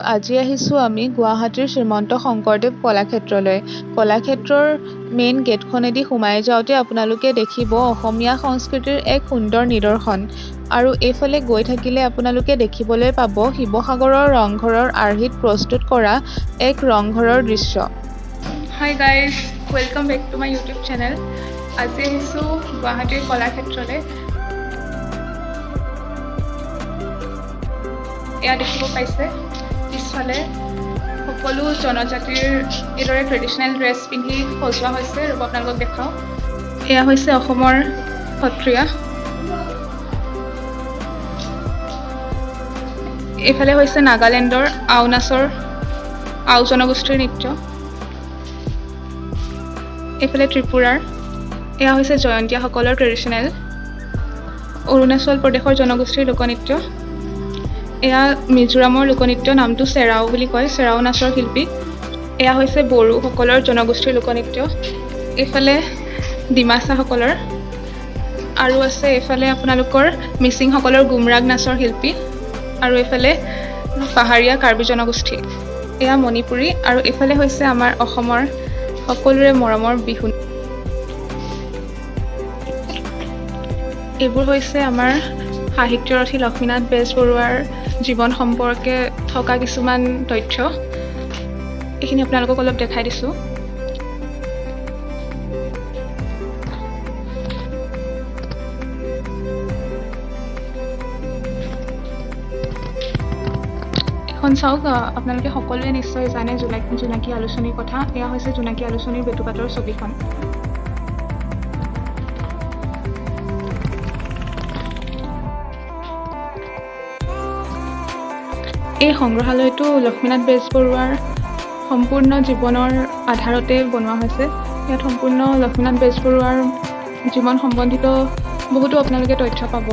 আজি আহিছোঁ আমি গুৱাহাটীৰ শ্ৰীমন্ত শংকৰদেৱ কলাক্ষেত্ৰলৈ। কলাক্ষেত্ৰৰ মেইন গেটখনেদি সোমাই যাওঁতে আপোনালোকে দেখিব অসমীয়া সংস্কৃতিৰ এক সুন্দৰ নিদৰ্শন। আৰু এইফালে গৈ থাকিলে আপোনালোকে দেখিবলৈ পাব শিৱসাগৰৰ ৰংঘৰৰ আৰ্হিত প্ৰস্তুত কৰা এক ৰংঘৰৰ দৃশ্য। Hi guys, welcome back to my YouTube channel. আজি আহিছোঁ গুৱাহাটীৰ কলাক্ষেত্ৰলৈ। এয়া দেখিব পাইছে পিছফালে সকলো জনজাতিৰ এইদৰে ট্ৰেডিশ্যনেল ড্ৰেছ পিন্ধি সজোৱা হৈছে। ৰ'ব আপোনালোকক দেখাওঁ। এয়া হৈছে অসমৰ সত্ৰীয়া। এইফালে হৈছে নাগালেণ্ডৰ আও জনগোষ্ঠীৰ নৃত্য। এইফালে ত্ৰিপুৰাৰ এয়া হৈছে জয়ন্তীয়াসকলৰ ট্ৰেডিশ্যনেল। অৰুণাচল প্ৰদেশৰ জনগোষ্ঠীৰ লোকনৃত্য। এয়া মিজোৰামৰ লোকনৃত্য, নামটো চেৰাও বুলি কয়, চেৰাও নাচৰ শিল্পী। এয়া হৈছে বড়োসকলৰ জনগোষ্ঠীৰ লোকনৃত্য। এইফালে ডিমাছাসকলৰ আৰু আছে এইফালে আপোনালোকৰ মিচিংসকলৰ গুমৰাগ নাচৰ শিল্পী। আৰু এইফালে পাহাৰীয়া কাৰ্বি জনগোষ্ঠী। এয়া মণিপুৰী। আৰু এইফালে হৈছে আমাৰ অসমৰ সকলোৰে মৰমৰ বিহু। এইবোৰ হৈছে আমাৰ সাহিত্যৰথী লক্ষ্মীনাথ বেজবৰুৱাৰ জীৱন সম্পৰ্কে থকা কিছুমান তথ্য। এইখিনি আপোনালোকক অলপ দেখাই দিছোঁ। এখন চাওক, আপোনালোকে সকলোৱে নিশ্চয় জানে জোনাকী আলোচনীৰ কথা। এয়া হৈছে জোনাকী আলোচনীৰ বেটুপাতৰ ছবিখন। এই সংগ্ৰহালয়টো লক্ষ্মীনাথ বেজবৰুৱাৰ সম্পূৰ্ণ জীৱনৰ আধাৰতে বনোৱা হৈছে। ইয়াত সম্পূৰ্ণ লক্ষ্মীনাথ বেজবৰুৱাৰ জীৱন সম্বন্ধিত বহুতো আপোনালোকে তথ্য পাব।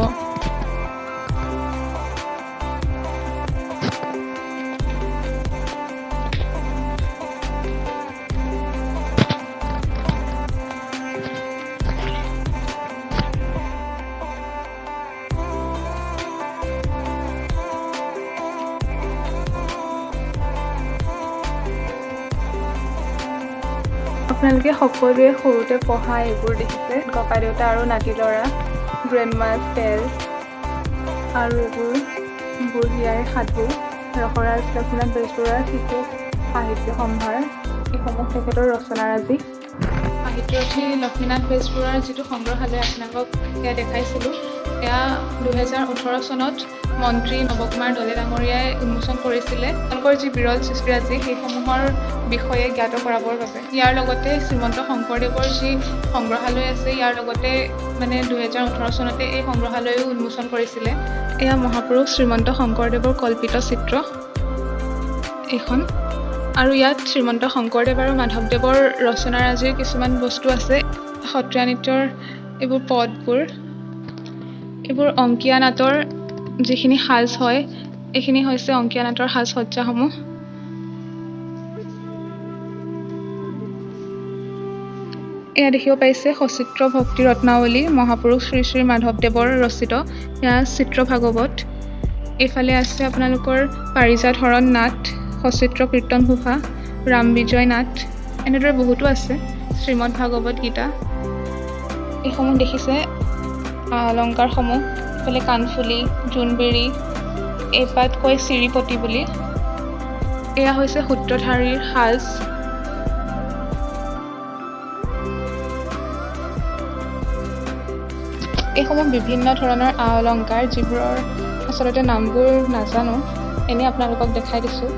আপোনালোকে সকলোৱে সৰুতে পঢ়া এইবোৰ দেখিছে, ককা দেউতা আৰু নাতি ল'ৰা, গ্ৰেণ্ডমাছ টেল আৰু এইবোৰ বুঢ়ী আইৰ সাধু, ৰসৰাজ লক্ষ্মীনাথ বেজবৰুৱাৰ শিশু সাহিত্য সম্ভাৰ, এইসমূহ তেখেতৰ ৰচনাৰাজি। সাহিত্যৰথী লক্ষ্মীনাথ বেজবৰুৱাৰ যিটো সংগ্ৰহালয় আপোনালোকক এয়া দেখাইছিলোঁ, এয়া 2018 চনত মন্ত্ৰী নৱকুমাৰ দলে ডাঙৰীয়াই উন্মোচন কৰিছিলে। তেওঁলোকৰ যি বিৰল সৃষ্টিৰাজি সেইসমূহৰ বিষয়ে জ্ঞাত কৰাবৰ বাবে। ইয়াৰ লগতে শ্ৰীমন্ত শংকৰদেৱৰ যি সংগ্ৰহালয় আছে, ইয়াৰ লগতে 2018 চনতে এই সংগ্ৰহালয়ো উন্মোচন কৰিছিলে। এয়া মহাপুৰুষ শ্ৰীমন্ত শংকৰদেৱৰ কল্পিত চিত্ৰ এইখন। আৰু ইয়াত শ্ৰীমন্ত শংকৰদেৱ আৰু মাধৱদেৱৰ ৰচনাৰাজিৰ কিছুমান বস্তু আছে। সত্ৰীয়া নৃত্যৰ এইবোৰ পদবোৰ, এইবোৰ অংকীয়া নাটৰ যিখিনি সাজ হয়, এইখিনি হৈছে অংকীয়া নাটৰ সাজ সজ্জাসমূহ। এয়া দেখিব পাইছে সচিত্ৰ ভক্তি ৰত্নাৱলী, মহাপুৰুষ শ্ৰী শ্ৰী মাধৱদেৱৰ ৰচিত, এয়া চিত্ৰ ভাগৱত। এইফালে আছে আপোনালোকৰ পাৰিজাত হৰণ নাট, সচিত্ৰ কীৰ্তন ঘোষা, ৰাম বিজয় নাট, এনেদৰে বহুতো আছে। শ্ৰীমদ ভাগৱত গীতা, এইসমূহ দেখিছে অলংকাৰসমূহ। এইফালে কাণফুলি, জোনবিৰি, এইপাত কয় চিৰিপতি বুলি। এয়া হৈছে সূত্ৰধাৰীৰ সাজ। এইসমূহ বিভিন্ন ধৰণৰ অলংকাৰ, যিবোৰৰ আচলতে নামবোৰ নাজানো, এনেই আপোনালোকক দেখাই দিছোঁ।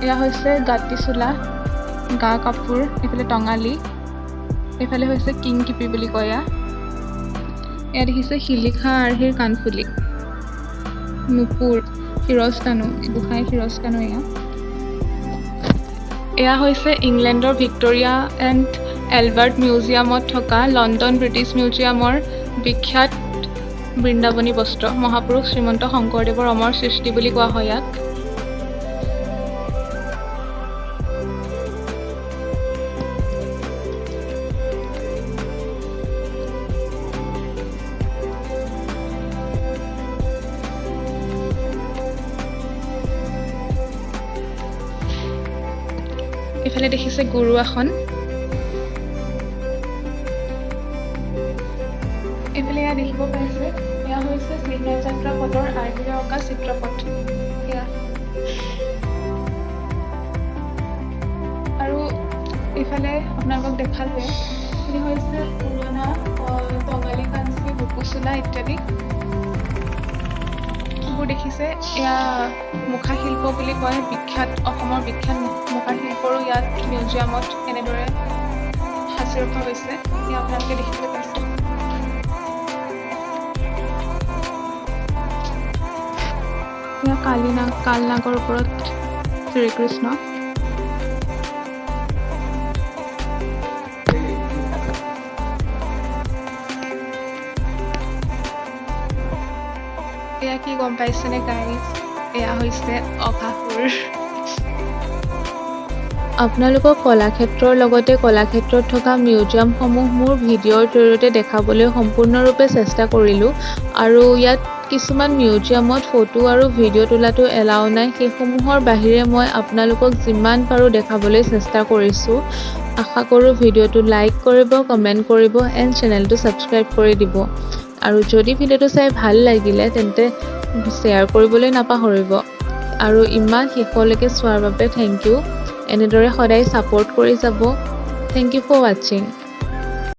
এয়া হৈছে গাঁতি চোলা, গা কাপোৰ, এইফালে টঙালি, এইফালে হৈছে কিংকিপি বুলি কয়। এয়া দেখিছে শিলিখা আৰ্হিৰ কাণফুলি, নুপুৰ, শিৰস্তানু, গোসাঁই শিৰস্তানু। এয়া হৈছে ইংলেণ্ডৰ ভিক্টৰিয়া এণ্ড এলবাৰ্ট মিউজিয়ামত থকা লণ্ডন ব্ৰিটিছ মিউজিয়ামৰ বিখ্যাত বৃন্দাবনী বস্ত্ৰ। মহাপুৰুষ শ্ৰীমন্ত শংকৰদেৱৰ অমৰ সৃষ্টি বুলি কোৱা হয় ইয়াক। এইফালে দেখিছে গুৰুৱাখন এইফালে এয়া দেখিব পাইছে এয়া হৈছে স্বৰ্ণযাত্ৰা পথৰ আৰ্হিৰে অঁকা চিত্ৰপথ এয়া আৰু এইফালে আপোনালোকক দেখালে এইখিনি হৈছে পুৰণা টঙালী কাঞ্চী বুকুচোলা ইত্যাদি এইবোৰ দেখিছে এয়া মুখা শিল্প বুলি কয় বিখ্যাত অসমৰ বিখ্যাত মুখা শিল্পৰো ইয়াত মিউজিয়ামত এনেদৰে সাঁচি ৰখা হৈছে এয়া আপোনালোকে দেখিবলৈ পাইছে এয়া কালনাগৰ ওপৰত শ্ৰীকৃষ্ণ এয়া কি গম পাইছেনে গাইজ এয়া হৈছে অঘাসুৰ আপোনালোকক কলাক্ষেত্ৰৰ লগতে কলাক্ষেত্ৰত থকা মিউজিয়ামসমূহ মোৰ ভিডিঅ'ৰ জৰিয়তে দেখাবলৈ সম্পূৰ্ণৰূপে চেষ্টা কৰিলোঁ আৰু ইয়াত কিছুমান মিউজিয়ামত ফটো আৰু ভিডিঅ' তোলাটো এলাও নাই সেইসমূহৰ বাহিৰে মই আপোনালোকক যিমান পাৰোঁ দেখাবলৈ চেষ্টা কৰিছোঁ আশা কৰোঁ ভিডিঅ'টো লাইক কৰিব কমেণ্ট কৰিব এণ্ড চেনেলটো ছাবস্ক্ৰাইব কৰি দিব আৰু যদি ভিডিঅ'টো চাই ভাল লাগিলে তেন্তে শ্বেয়াৰ কৰিবলৈ নাপাহৰিব আৰু ইমান শেষলৈকে চোৱাৰ বাবে থেংক ইউ এনেদৰে সদায় ছাপোৰ্ট কৰি যাব থেংক ইউ ফৰ ৱাচিং